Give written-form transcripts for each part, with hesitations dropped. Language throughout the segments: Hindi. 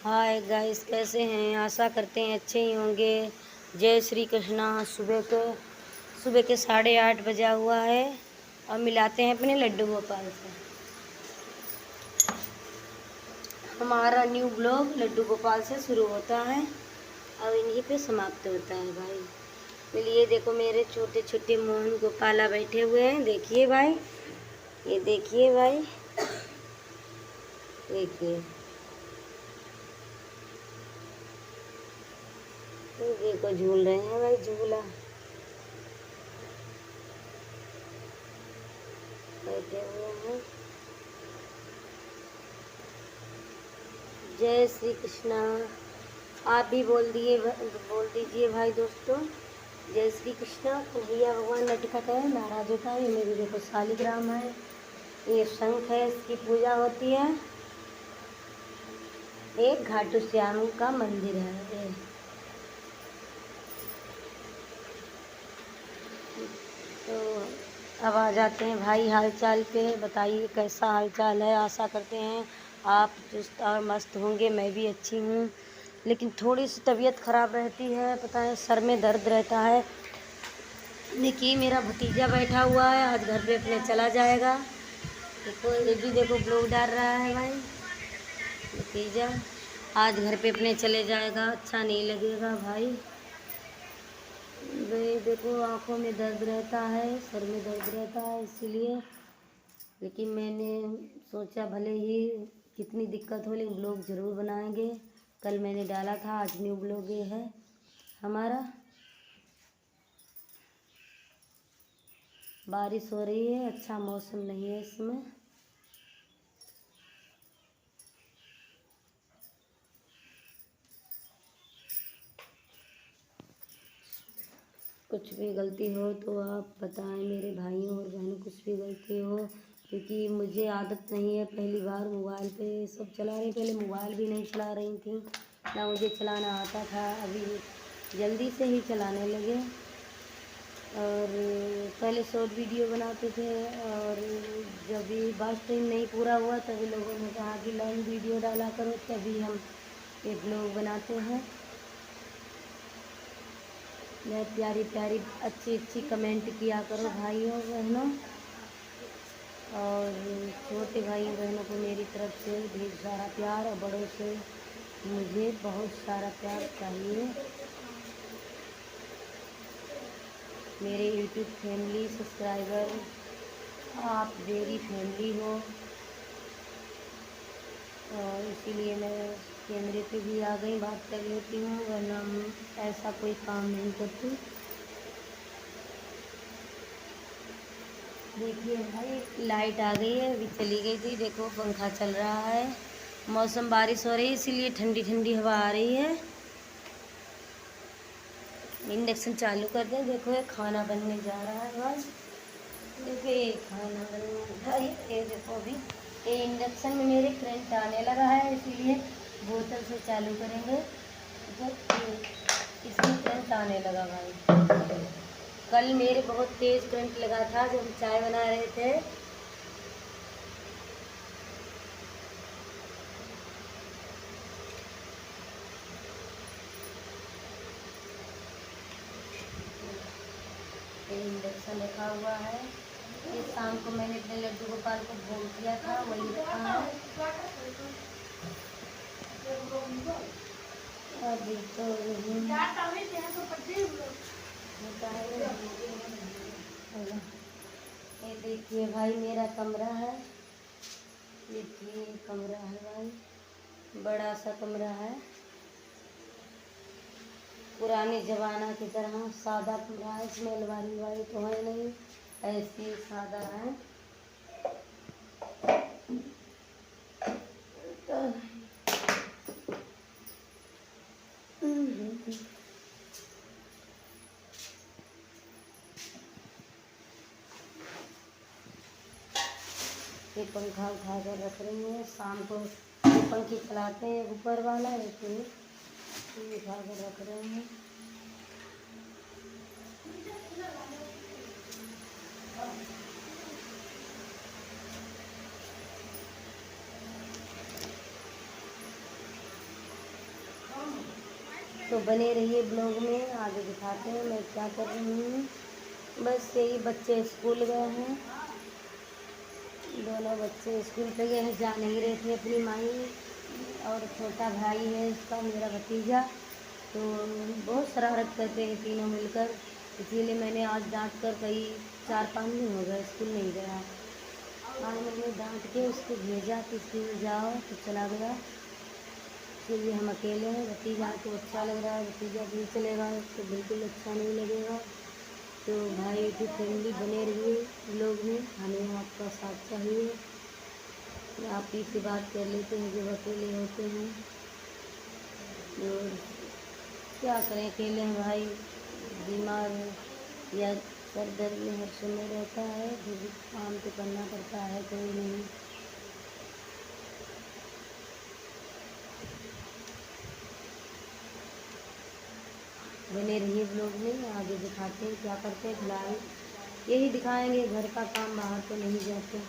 हाय गाइस, कैसे हैं? आशा करते हैं अच्छे ही होंगे। जय श्री कृष्णा। सुबह के 8:30 बजा हुआ है और मिलाते हैं अपने लड्डू गोपाल से। हमारा न्यू ब्लॉग लड्डू गोपाल से शुरू होता है और इन्हीं पे समाप्त होता है भाई। मिलिए, देखो मेरे छोटे छोटे मोहन गोपाला बैठे हुए हैं। देखिए भाई, ये देखिए भाई, देखिए, ये देखो झूल रहे हैं भाई, झूला बैठे हुए हैं। जय श्री कृष्णा। आप भी बोल दीजिए भाई दोस्तों, जय श्री कृष्णा। कन्हैया भगवान नटखट है, महाराज होता है। ये मेरी देखो शालिग्राम है, ये शंख है, इसकी पूजा होती है। एक घाटू श्याम का मंदिर है ये। तो अब आ जाते हैं भाई हाल चाल पे। बताइए कैसा हाल चाल है। आशा करते हैं आप चुस्त और मस्त होंगे। मैं भी अच्छी हूँ, लेकिन थोड़ी सी तबीयत ख़राब रहती है। पता है, सर में दर्द रहता है। देखिए मेरा भतीजा बैठा हुआ है, आज घर पे अपने चला जाएगा। देखो ये भी देखो ब्लॉग डाल रहा है भाई। भतीजा आज घर पे अपने चले जाएगा, अच्छा नहीं लगेगा भाई। भाई देखो आंखों में दर्द रहता है, सर में दर्द रहता है, इसीलिए। लेकिन मैंने सोचा भले ही कितनी दिक्कत हो, लेकिन ब्लॉग ज़रूर बनाएंगे। कल मैंने डाला था, आज न्यू ब्लॉग ये है हमारा। बारिश हो रही है, अच्छा मौसम नहीं है इसमें। कुछ भी गलती हो तो आप बताएं मेरे भाइयों और बहनों, कुछ भी गलती हो, क्योंकि मुझे आदत नहीं है। पहली बार मोबाइल पे सब चला रही, पहले मोबाइल भी नहीं चला रही थी, ना मुझे चलाना आता था। अभी जल्दी से ही चलाने लगे। और पहले शॉर्ट वीडियो बनाते थे, और जब भी बस टाइम नहीं पूरा हुआ तभी लोगों ने कहा कि लॉन्ग वीडियो डाला करो, तभी हम ये ब्लॉग बनाते हैं। मैं प्यारी प्यारी अच्छी अच्छी कमेंट किया करो भाइयों बहनों, और छोटे भाइयों बहनों को मेरी तरफ से ढेर सारा प्यार, और बड़ों से मुझे बहुत सारा प्यार चाहिए। मेरे यूट्यूब फैमिली सब्सक्राइबर, आप मेरी फैमिली हो, और इसीलिए मैं कैमरे पे भी आ गई, बात कर लेती हूँ, वरना ऐसा कोई काम नहीं करती। देखिए भाई लाइट आ गई है, अभी चली गई थी। देखो पंखा चल रहा है, मौसम बारिश हो रही है, इसीलिए ठंडी ठंडी हवा आ रही है। इंडक्शन चालू कर दें। देखो ये खाना बनने जा रहा है भाई। देखो ये खाना बनने जा रही है, ये देखो अभी ये इंडक्शन में मेरे करंट आने लगा है, इसीलिए बोतल से चालू करेंगे। देखो इसमें करंट आने लगा भाई। कल मेरे बहुत तेज करंट लगा था जब हम चाय बना रहे थे। इंडक्शन रखा हुआ है, ये शाम को मैंने अपने लड्डू गोपाल को भोग दिया था, वही रखा है अभी तो। ये देखिए भाई मेरा कमरा है, देखिए कमरा है भाई, बड़ा सा कमरा है, पुराने ज़माना की तरह सादा कमरा है। इसमें अलमारी वाली तो है नहीं, ऐसी सादा है। ये पंखा उठा कर रख रही हैं, शाम को ये पंखे चलाते हैं ऊपर वाला, एक ये उठा कर रख रहे हैं। तो बने रहिए ब्लॉग में, आगे दिखाते हैं मैं क्या कर रही हूँ। बस यही, बच्चे स्कूल गए हैं, दोनों बच्चे स्कूल पे गए हैं, जा नहीं रहे थे अपनी माई। और छोटा भाई है इसका, मेरा भतीजा, तो बहुत शरारत करते हैं तीनों मिलकर, इसीलिए मैंने आज डांट कर कई 4-5 दिन हो गए स्कूल नहीं गया। आज मैंने डांट के उसको भेजा कि स्कूल जाओ, तो चला गया। इसलिए हम अकेले हैं, भतीजा को अच्छा लग रहा है, भतीजा भी चलेगा तो बिल्कुल अच्छा नहीं लगेगा। तो भाई की फैमिली बने रहिए लोग में, हमें आपका साथ चाहिए। आप ही से बात कर लेते हैं जब अकेले होते हैं, और क्या करें, अकेले हैं भाई, बीमार है या सर दर्द में हर समय रहता है, फिर भी काम तो करना पड़ता है, कोई नहीं। बने रहिए ब्लॉग में, आगे दिखाते हैं क्या करते हैं। फिलहाल यही दिखाएंगे, घर का काम, बाहर तो नहीं जाते।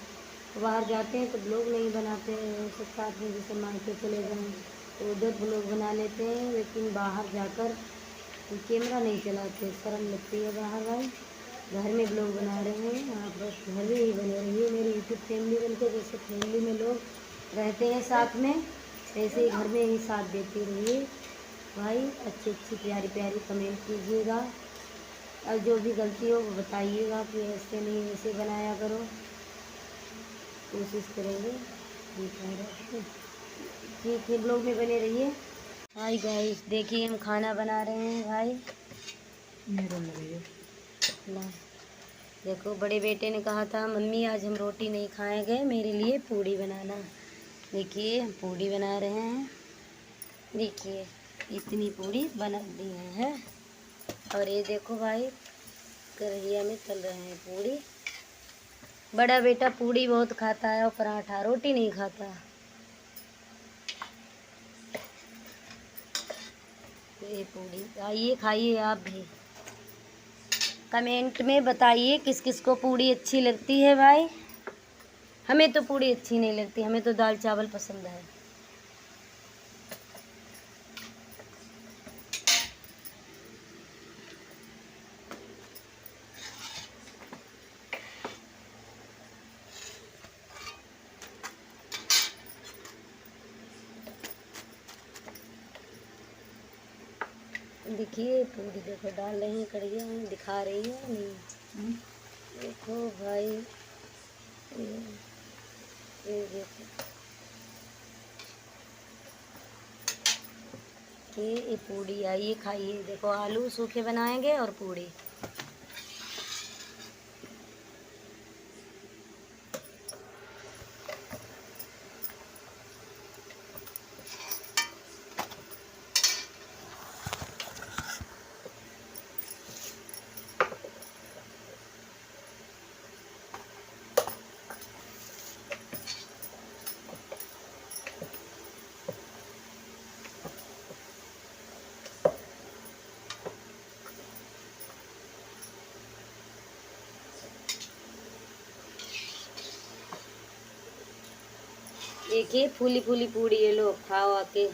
बाहर जाते हैं तो ब्लॉग नहीं बनाते हैं सब साथ में, जैसे मायके चले जाएँ तो उधर ब्लॉग बना लेते हैं, लेकिन बाहर जाकर कैमरा नहीं चलाते, शर्म लगती है बाहर भाई। घर में ब्लॉग बना रहे हैं, आप बस घर में ही बने रहिए मेरी यूट्यूब फैमिली बनकर। जैसे फैमिली में लोग रहते हैं साथ में, ऐसे ही घर में ही साथ देते रहिए भाई। अच्छी अच्छी प्यारी प्यारी कमेंट कीजिएगा, और जो भी गलती हो वो बताइएगा कि ऐसे नहीं, ऐसे बनाया करो, कोशिश करेंगे। ठीक है, ब्लॉग में बने रहिए। हाय गाइस, देखिए हम खाना बना रहे हैं भाई। ला, देखो बड़े बेटे ने कहा था मम्मी आज हम रोटी नहीं खाएंगे, मेरे लिए पूड़ी बनाना। देखिए हम पूड़ी बना रहे हैं, देखिए इतनी पूड़ी बना दी है। और ये देखो भाई, कढ़ैया में तल रहे हैं पूड़ी। बड़ा बेटा पूड़ी बहुत खाता है और पराठा, रोटी नहीं खाता। ये पूड़ी आइए खाइए आप भी, कमेंट में बताइए किस किस को पूड़ी अच्छी लगती है भाई। हमें तो पूड़ी अच्छी नहीं लगती, हमें तो दाल चावल पसंद है। देखिए पूरी देखो डाल रही हैं कढ़ैया में, दिखा रही है नहीं। देखो भाई, ये देखो ये पूड़ी आइए खाइए। देखो आलू सूखे बनाएंगे और पूड़ी। देखिए फूली फूली पूड़ी है, लो खाओ आके।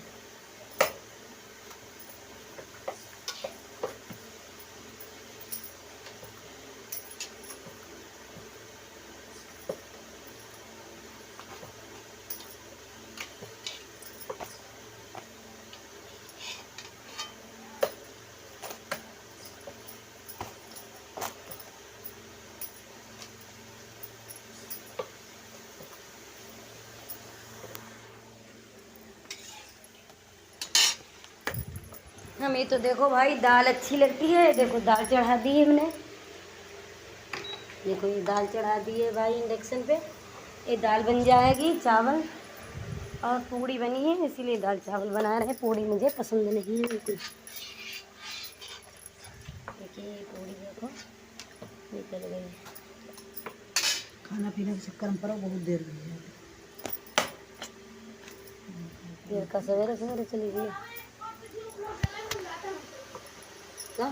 हमें तो देखो भाई दाल अच्छी लगती है, देखो दाल चढ़ा दी है हमने। देखो ये दाल चढ़ा दी है भाई इंडक्शन पे, ये दाल बन जाएगी। चावल और पूड़ी बनी है, इसीलिए दाल चावल बना रहे हैं, पूड़ी मुझे पसंद नहीं है बिल्कुल। देखिए ये पूड़ी देखो निकल गई। खाना पीने के चक्कर में पड़ो, बहुत देर हुई है। देर का सवेरे सवेरे चली गई क्या?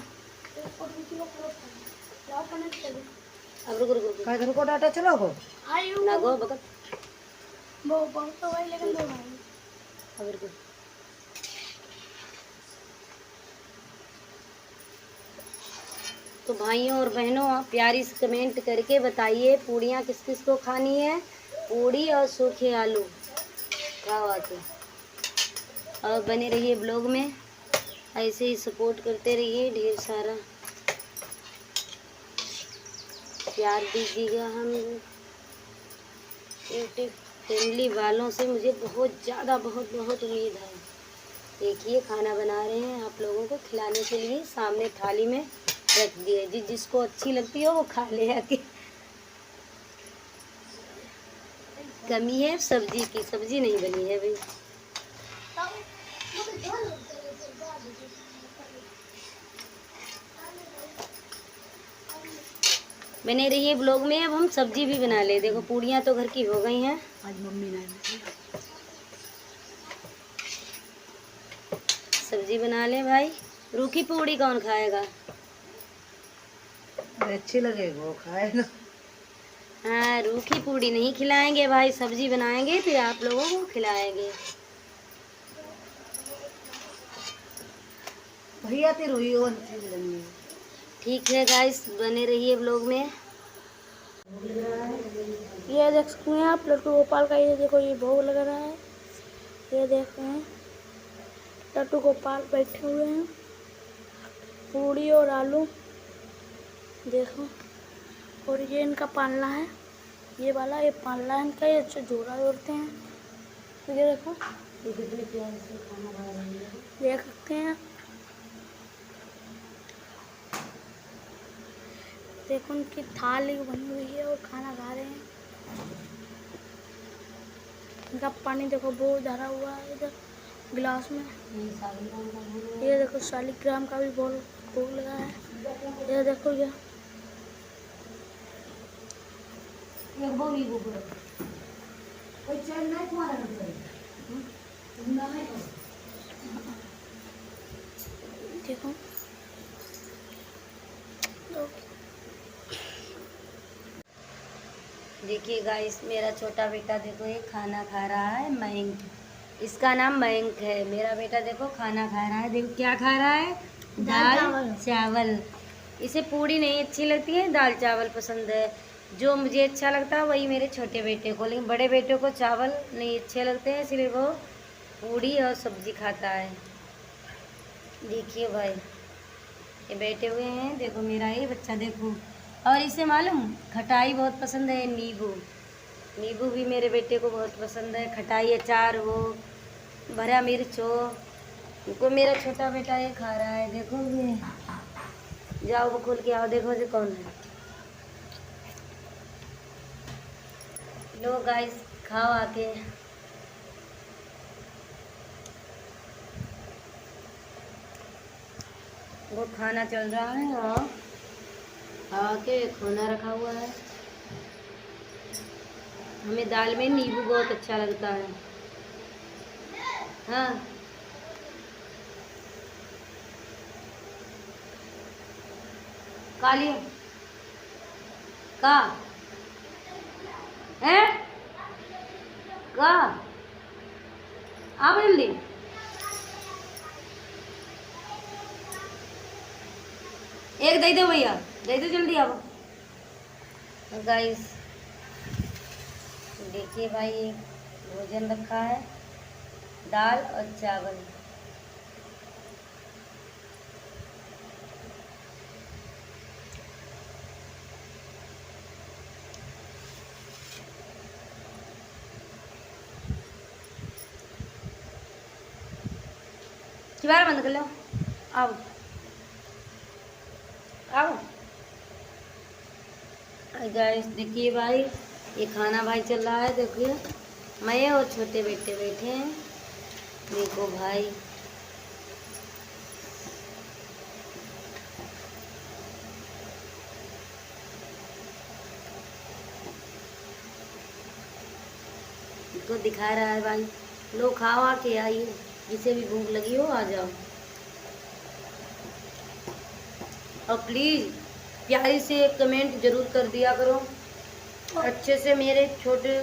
अब रुक रुक रुक काय घर को डाटा चलो गो ना गो बकत वो बहुत तो भाई, लेकिन दो भाई अब रुक। तो भाइयों और बहनों, आप प्यारी से कमेंट करके बताइए पूड़ियाँ किस किस को खानी है। पूड़ी और सूखे आलू, क्या बात है। और बने रहिए ब्लॉग में, ऐसे ही सपोर्ट करते रहिए, ढेर सारा प्यार दीजिएगा। हम यूट्यूब फैमिली वालों से मुझे बहुत ज़्यादा बहुत बहुत उम्मीद है। देखिए खाना बना रहे हैं आप लोगों को खिलाने के लिए, सामने थाली में रख दिए, जिसको अच्छी लगती हो वो खा ले आके। कमी है सब्जी की, सब्जी नहीं बनी है भाई। बने रहिए ब्लॉग में। अब हम सब्जी भी बना ले। देखो पूड़ियाँ तो घर की हो गई हैं। आज मम्मी ने सब्जी बना ले भाई। रूखी पूड़ी कौन खाएगा? अच्छी लगेगी वो खाएगा। हाँ, रूखी पूड़ी नहीं खिलाएंगे भाई, सब्जी बनाएंगे फिर आप लोगों को खिलाएंगे। भैया तेरे हुई हो अच्छी लगेगी। ठीक है गाइस, बने रहिए ब्लॉग में। ये देख सकते हैं आप लड्डू गोपाल का, ये देखो ये भोग लग रहा है। ये देख रहे हैं लड्डू गोपाल बैठे हुए हैं, पूड़ी और आलू देखो। और ये इनका पालना है, ये वाला ये पालना है इनका, ये अच्छा झोला जोड़ते हैं। तो ये देखो देख सकते हैं, देखो उनकी थाली बनी हुई है और खाना खा रहे हैं। इनका पानी देखो बहुत धरा हुआ है इधर गिलास में। ये देखो शालिग्राम का भी बहुत भोग लगा है। ये देखो ये देखो देखिए गाइस, मेरा छोटा बेटा देखो ये खाना खा रहा है। मयंक, इसका नाम मयंक है। मेरा बेटा देखो खाना खा रहा है। देखो क्या खा रहा है, दाल चावल। इसे पूड़ी नहीं अच्छी लगती है, दाल चावल पसंद है। जो मुझे अच्छा लगता है वही मेरे छोटे बेटे को, लेकिन बड़े बेटे को चावल नहीं अच्छे लगते हैं, इसलिए वो पूड़ी और सब्जी खाता है। देखिए भाई ये बैठे हुए हैं। देखो मेरा ये बच्चा देखो, और इसे मालूम खटाई बहुत पसंद है। नींबू, नींबू भी मेरे बेटे को बहुत पसंद है। खटाई, अचार हो, भरा मिर्च हो, उनको मेरा छोटा बेटा ये खा रहा है। देखो ये, जाओ वो खोल के आओ, देखो ये कौन है। लो गाइस खाओ आके। वो खाना चल रहा है और आके खाना रखा हुआ है। हमें दाल में नींबू बहुत अच्छा लगता है। हाँ काली का है का आओ जल्दी। एक दे दो भैया, दे दो जल्दी आओ। गाइस देखिए भाई, ये भोजन रखा है, दाल और चावल। किबार बंद कर लो। आओ आओ गाइस, देखिए भाई ये खाना भाई चल रहा है। देखिए मैं और छोटे बेटे बैठे हैं। देखो भाई इसको दिखा रहा है भाई। लो खाओ आके, आइए, जिसे भी भूख लगी हो आ जाओ। और प्लीज़ प्यारी से एक कमेंट जरूर कर दिया करो, अच्छे से। मेरे छोटे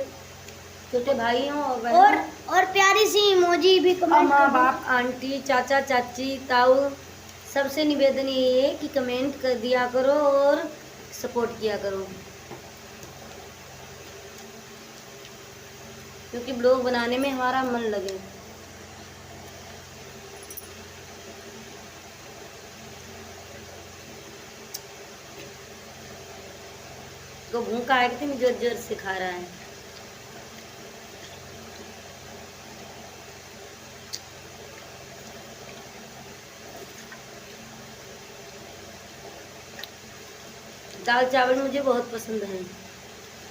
छोटे भाई हों और प्यारी सी इमोजी भी कमेंट माँ बाप, आंटी, चाचा, चाची, ताऊ सबसे निवेदन ये है कि कमेंट कर दिया करो और सपोर्ट किया करो, क्योंकि ब्लॉग बनाने में हमारा मन लगे। तो भूखा है कि जोर जोर से खा रहा है। दाल चावल मुझे बहुत पसंद है,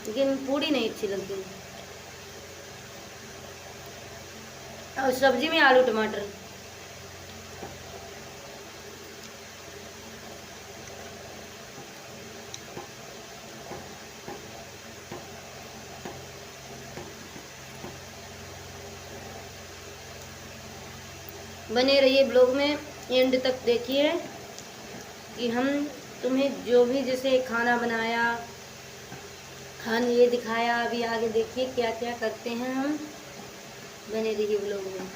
लेकिन पूड़ी नहीं अच्छी लगती। और सब्जी में आलू टमाटर। बने रहिए ब्लॉग में, एंड तक देखिए कि हम तुम्हें जो भी जैसे खाना बनाया, खान ये दिखाया, अभी आगे देखिए क्या क्या करते हैं हम। बने रहिए ब्लॉग में।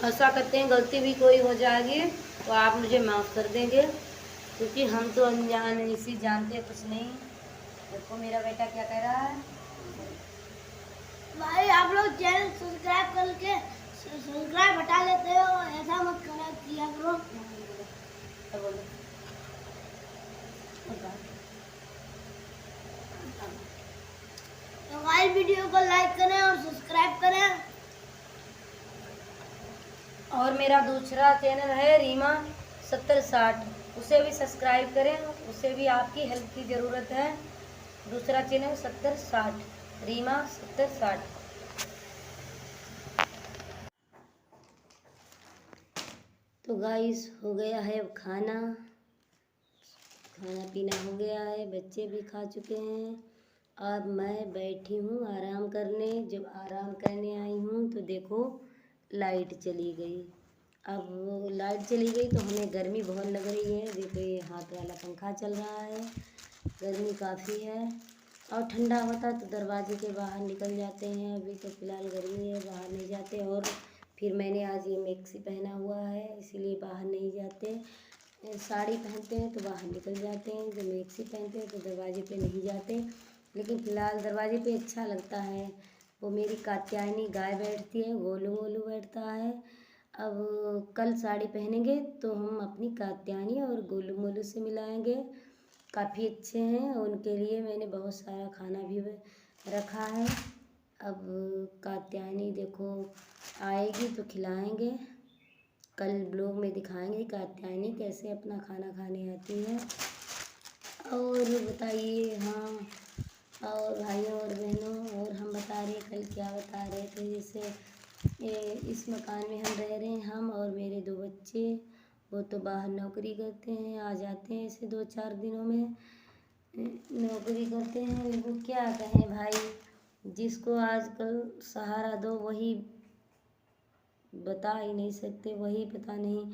ऐसा करते हैं गलती भी कोई हो जाएगी तो आप मुझे माफ़ कर देंगे, क्योंकि हम तो अनजान इसी जानते कुछ नहीं। देखो मेरा बेटा क्या कह रहा है। भाई आप लोग चैनल सब्सक्राइब करके सब्सक्राइब हटा लेते हो, ऐसा मत करा किया करो। तो भाई वीडियो को लाइक करें और सब्सक्राइब करें। और मेरा दूसरा चैनल है रीमा 7060, उसे भी सब्सक्राइब करें, उसे भी आपकी हेल्प की ज़रूरत है। दूसरा चैनल 7060, रीमा 7060। तो गाइस हो गया है अब खाना पीना हो गया है, बच्चे भी खा चुके हैं। अब मैं बैठी हूँ आराम करने। जब आराम करने आई हूँ तो देखो लाइट चली गई। अब वो लाइट चली गई तो हमें गर्मी बहुत लग रही है। देखो ये हाथ वाला पंखा चल रहा है, गर्मी काफ़ी है। और ठंडा होता तो दरवाजे के बाहर निकल जाते हैं, अभी तो फ़िलहाल गर्मी है, बाहर नहीं जाते। और फिर मैंने आज ये मैक्सी पहना हुआ है, इसीलिए बाहर नहीं जाते। साड़ी पहनते हैं तो बाहर निकल जाते हैं, जब मैक्सी पहनते हैं तो दरवाजे पे नहीं जाते। लेकिन फ़िलहाल दरवाजे पे अच्छा लगता है। वो मेरी कात्यायनी गाय बैठती है, गोलू गोलू बैठता है। अब कल साड़ी पहनेंगे तो हम अपनी कात्यायनी और गोलू मोलू से मिलाएंगे। काफ़ी अच्छे हैं, उनके लिए मैंने बहुत सारा खाना भी रखा है। अब कात्यायनी देखो आएगी तो खिलाएंगे। कल ब्लॉग में दिखाएंगे कात्यायनी कैसे अपना खाना खाने आती है। और बताइए। हाँ, और भाइयों और बहनों, और हम बता रहे कल क्या बता रहे थे, जैसे इस मकान में हम रह रहे हैं, हम और मेरे 2 बच्चे। वो तो बाहर नौकरी करते हैं, आ जाते हैं ऐसे 2-4 दिनों में नौकरी करते हैं। लेकिन क्या कहें भाई, जिसको आजकल सहारा दो वही बता ही नहीं सकते, वही पता नहीं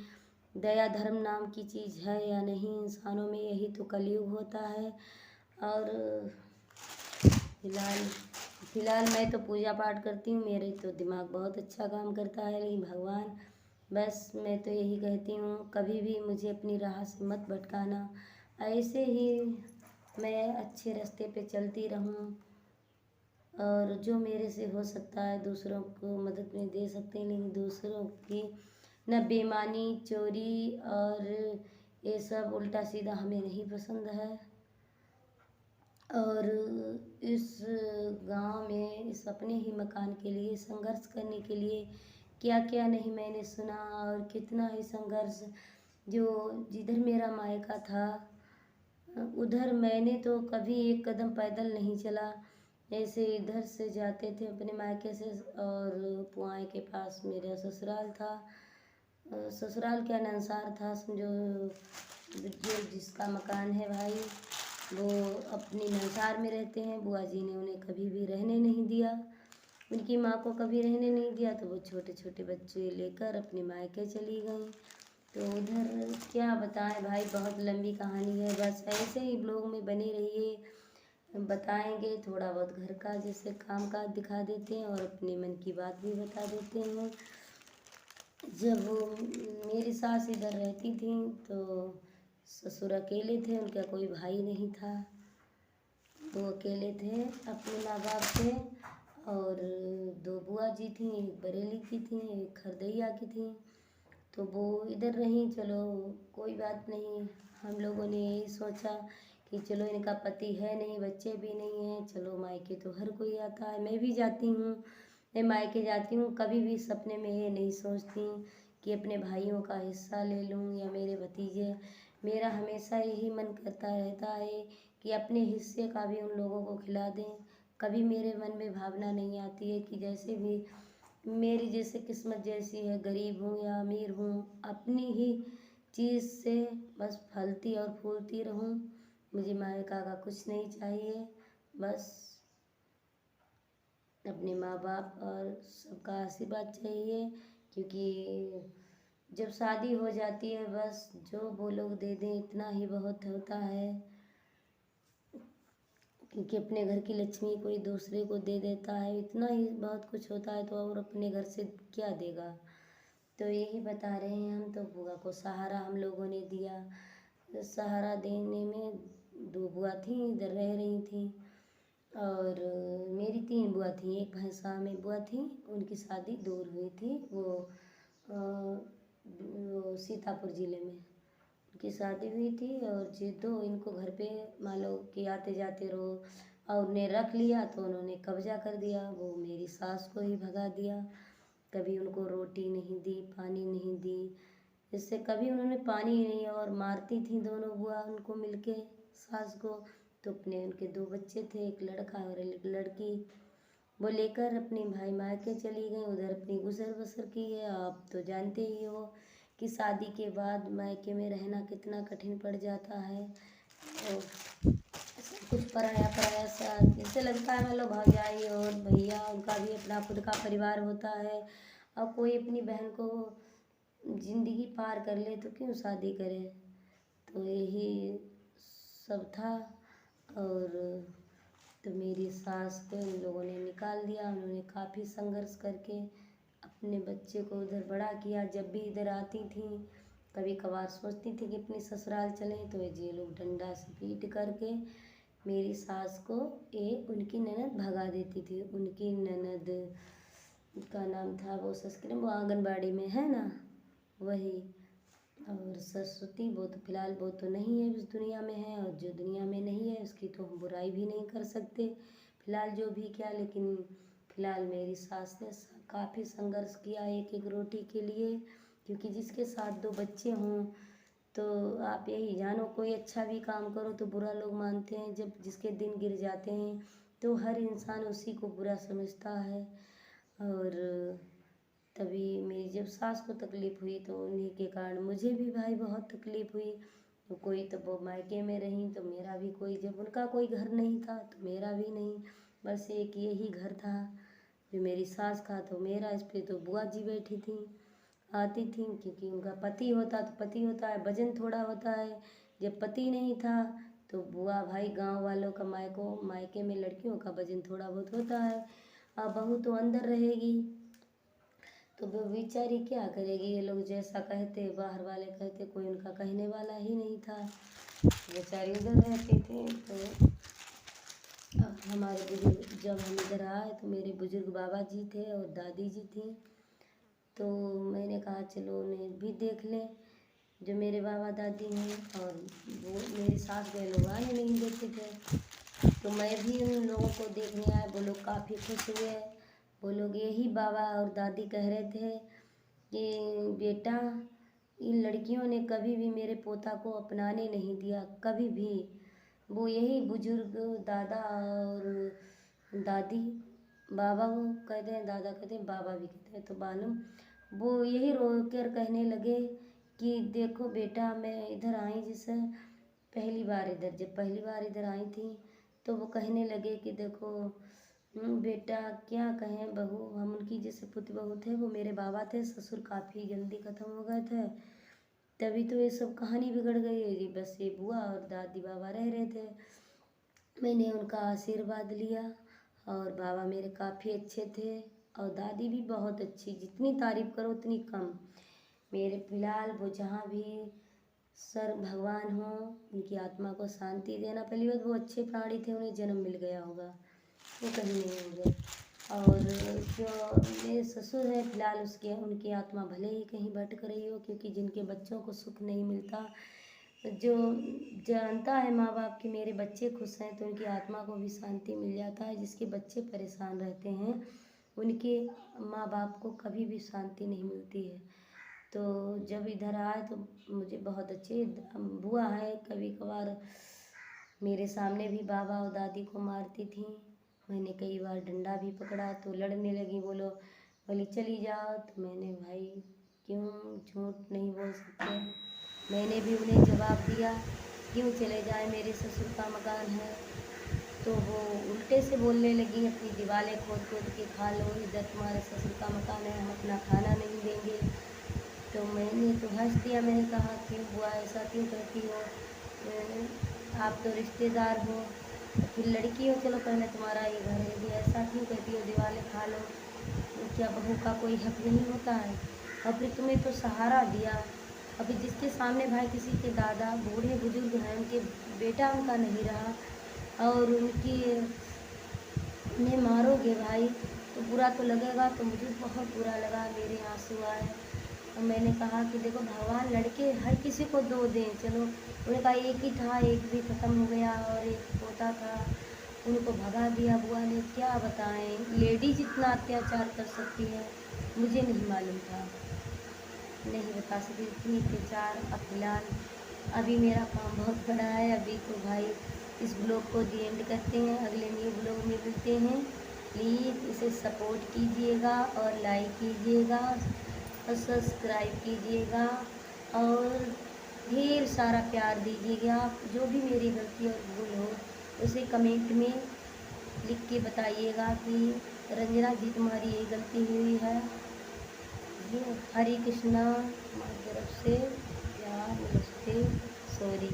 दया धर्म नाम की चीज़ है या नहीं इंसानों में। यही तो कलयुग होता है। और फिलहाल मैं तो पूजा पाठ करती हूँ, मेरे तो दिमाग बहुत अच्छा काम करता है। लेकिन भगवान, बस मैं तो यही कहती हूँ कभी भी मुझे अपनी राह से मत भटकाना, ऐसे ही मैं अच्छे रास्ते पे चलती रहूँ। और जो मेरे से हो सकता है दूसरों को मदद में दे सकते हैं, लेकिन दूसरों की न बेईमानी, चोरी और ये सब उल्टा सीधा हमें नहीं पसंद है। और इस गांव में इस अपने ही मकान के लिए संघर्ष करने के लिए क्या क्या नहीं मैंने सुना, और कितना ही संघर्ष। जो जिधर मेरा मायका था उधर मैंने तो कभी एक कदम पैदल नहीं चला। ऐसे इधर से जाते थे अपने मायके से, और पुआएँ के पास मेरा ससुराल था। ससुराल क्या नंसार था समझो। जो जिसका मकान है भाई वो अपनी नंसार में रहते हैं। बुआ जी ने उन्हें कभी भी रहने नहीं दिया, उनकी माँ को कभी रहने नहीं दिया, तो वो छोटे छोटे बच्चे लेकर अपने मायके चली गईं। तो उधर क्या बताएं भाई, बहुत लंबी कहानी है। बस ऐसे ही ब्लॉग में बने रहिए, बताएंगे थोड़ा बहुत घर का जैसे काम काज दिखा देते हैं और अपने मन की बात भी बता देते हैं। जब मेरी सास इधर रहती थी तो ससुर अकेले थे, उनका कोई भाई नहीं था। वो अकेले थे अपने माँ बाप से, और 2 बुआ जी थीं, एक बरेली की थी, एक खरदैया की थी। तो वो इधर रहीं, चलो कोई बात नहीं। हम लोगों ने यही सोचा कि चलो इनका पति है नहीं, बच्चे भी नहीं हैं, चलो मायके तो हर कोई आता है, मैं भी जाती हूँ। मैं मायके जाती हूँ, कभी भी सपने में ये नहीं सोचती कि अपने भाइयों का हिस्सा ले लूँ या मेरे भतीजे। मेरा हमेशा यही मन करता रहता है कि अपने हिस्से का भी उन लोगों को खिला दें। कभी मेरे मन में भावना नहीं आती है कि जैसे भी मेरी जैसे किस्मत जैसी है, गरीब हूँ या अमीर हूँ, अपनी ही चीज़ से बस फलती और फूलती रहूँ। मुझे मायका का कुछ नहीं चाहिए, बस अपने माँ बाप और सबका आशीर्वाद चाहिए। क्योंकि जब शादी हो जाती है, बस जो वो लोग दे दें इतना ही बहुत होता है। क्योंकि अपने घर की लक्ष्मी कोई दूसरे को दे देता है, इतना ही बहुत कुछ होता है, तो और अपने घर से क्या देगा। तो यही बता रहे हैं हम। तो बुआ को सहारा हम लोगों ने दिया। सहारा देने में 2 बुआ थीं, इधर रह रही थीं, और मेरी 3 बुआ थीं। एक भैंसा में बुआ थी, उनकी शादी दूर हुई थी, वो सीतापुर ज़िले में उनकी शादी हुई थी। और ये 2 इनको घर पे मान लो कि आते जाते रहो, और उन्हें रख लिया तो उन्होंने कब्जा कर दिया। वो मेरी सास को ही भगा दिया, कभी उनको रोटी नहीं दी, पानी नहीं दी, इससे कभी उन्होंने पानी ही नहीं। और मारती थी दोनों बुआ उनको मिलके, सास को। तो अपने उनके 2 बच्चे थे, एक लड़का और एक लड़की, वो लेकर अपने भाई मायके चली गई, उधर अपनी गुजर बसर की है। आप तो जानते ही हो कि शादी के बाद मायके में रहना कितना कठिन पड़ जाता है, और सब कुछ पराया पराया सा जैसे लगता है। मतलब भौजाई और भैया, उनका भी अपना खुद का परिवार होता है, और कोई अपनी बहन को ज़िंदगी पार कर ले तो क्यों शादी करे। तो यही सब था। और तो मेरी सास को इन लोगों ने निकाल दिया। उन्होंने काफ़ी संघर्ष करके अपने बच्चे को उधर बड़ा किया। जब भी इधर आती थी, कभी कभार सोचती थी कि अपनी ससुराल चलें, तो ये लोग डंडा से पीट करके मेरी सास को उनकी ननद भगा देती थी। उनकी ननद का नाम था, वो संस्कृत, वो आंगनबाड़ी में है ना, वही। और सरस्वती, वो तो फिलहाल वो तो नहीं है, इस दुनिया में है, और जो दुनिया में नहीं है उसकी तो हम बुराई भी नहीं कर सकते फिलहाल जो भी क्या। लेकिन फिलहाल मेरी सास ने काफ़ी संघर्ष किया एक एक रोटी के लिए। क्योंकि जिसके साथ 2 बच्चे हों, तो आप यही जानो, कोई अच्छा भी काम करो तो बुरा लोग मानते हैं। जब जिसके दिन गिर जाते हैं तो हर इंसान उसी को बुरा समझता है। और तभी मेरी जब सास को तकलीफ़ हुई तो उन्हीं के कारण मुझे भी भाई बहुत तकलीफ़ हुई। तो कोई तो वो मायके में रहीं, तो मेरा भी कोई, जब उनका कोई घर नहीं था तो मेरा भी नहीं, बस एक यही घर था जो मेरी सास का। तो मेरा इस पे तो बुआ जी बैठी थी, आती थी, क्योंकि उनका पति होता तो पति होता है, वजन थोड़ा होता है। जब पति नहीं था तो बुआ भाई गांव वालों का, मायके में लड़कियों का वजन थोड़ा बहुत होता है। अब बहू तो अंदर रहेगी, तो वो बेचारी क्या करेगी। ये लोग जैसा कहते, बाहर वाले कहते, कोई उनका कहने वाला ही नहीं था। बेचारी उधर रहती थी। तो हमारे बुजुर्ग, जब हम इधर आए तो मेरे बुजुर्ग बाबा जी थे और दादी जी थी। तो मैंने कहा चलो उन्हें भी देख लें, जो मेरे बाबा दादी हैं। और वो मेरी सास गए लोग आने नहीं देते थे, तो मैं भी उन लोगों को देखने आए। वो लोग काफ़ी खुश हुए। वो लोग यही बाबा और दादी कह रहे थे कि बेटा, इन लड़कियों ने कभी भी मेरे पोता को अपनाने नहीं दिया, कभी भी। वो यही बुजुर्ग दादा और दादी, बाबा वो कहते हैं, दादा कहते हैं, बाबा भी कहते हैं, तो मालूम वो यही रो कर कहने लगे कि देखो बेटा, मैं इधर आई जैसे पहली बार इधर, जब पहली बार इधर आई थी तो वो कहने लगे कि देखो बेटा, क्या कहें, बहू, हम उनकी जैसे पुत्र बहू थे। वो मेरे बाबा थे, ससुर काफ़ी जल्दी ख़त्म हो गए थे, तभी तो ये सब कहानी बिगड़ गई है जी। बस ये बुआ और दादी बाबा रह रहे थे, मैंने उनका आशीर्वाद लिया। और बाबा मेरे काफ़ी अच्छे थे, और दादी भी बहुत अच्छी, जितनी तारीफ़ करो उतनी कम। मेरे फिलहाल वो जहाँ भी सर भगवान हो उनकी आत्मा को शांति देना। पहली बात वो अच्छे प्राणी थे, उन्हें जन्म मिल गया होगा, वो कहीं नहीं होंगे। और जो मेरे ससुर हैं फिलहाल उसके उनकी आत्मा भले ही कहीं भटक रही हो, क्योंकि जिनके बच्चों को सुख नहीं मिलता, जो जानता है माँ बाप कि मेरे बच्चे खुश हैं तो उनकी आत्मा को भी शांति मिल जाता है। जिसके बच्चे परेशान रहते हैं उनके माँ बाप को कभी भी शांति नहीं मिलती है। तो जब इधर आए तो मुझे बहुत अच्छी बुआ है, कभी कभार मेरे सामने भी बाबा और दादी को मारती थी। मैंने कई बार डंडा भी पकड़ा तो लड़ने लगी, बोली चली जाओ। तो मैंने भाई क्यों झूठ नहीं बोल सकते, मैंने भी उन्हें जवाब दिया क्यों चले जाए, मेरे ससुर का मकान है। तो वो उल्टे से बोलने लगी, अपनी दीवारें खोद खोद के खा लो, इधर तुम्हारे ससुर का मकान है, हम अपना खाना नहीं देंगे। तो मैंने तो हंस दिया, मैंने कहा क्यों बुआ ऐसा क्यों कहती हो, आप तो रिश्तेदार हो, तो फिर लड़की हो, चलो पहले तुम्हारा ये घर है, यदि ऐसा क्यों कहती हो दीवारें खा लो, तो क्या बहू का कोई हक नहीं होता है। और फिर तुम्हें तो सहारा दिया, अभी जिसके सामने भाई किसी के दादा बूढ़े बुजुर्ग हैं, उनके बेटा उनका नहीं रहा और उन्हें मारोगे भाई तो बुरा तो लगेगा। तो मुझे बहुत बुरा लगा, मेरे आंसू आए। और मैंने कहा कि देखो भगवान लड़के हर किसी को दो दें, चलो उन्होंने कहा एक ही था, एक भी ख़त्म हो गया और एक पोता था, उनको भगा दिया बुआ ने। क्या बताएं लेडीज इतना अत्याचार कर सकती है, मुझे नहीं मालूम था, नहीं बता सकती इतनी अत्याचार। अब फिलहाल अभी मेरा काम बहुत बड़ा है, अभी तो भाई इस ब्लॉग को दी एंड करते हैं, अगले न्यू ब्लॉग में मिलते हैं। प्लीज़ इसे सपोर्ट कीजिएगा और लाइक कीजिएगा और सब्सक्राइब कीजिएगा और ढेर सारा प्यार दीजिएगा। जो भी मेरी गलती और भूल हो उसे कमेंट में लिख के बताइएगा कि रंजना जी तुम्हारी ये गलती हुई है। ये हरे कृष्णा हमारी तरफ से प्यार, नमस्ते, सॉरी।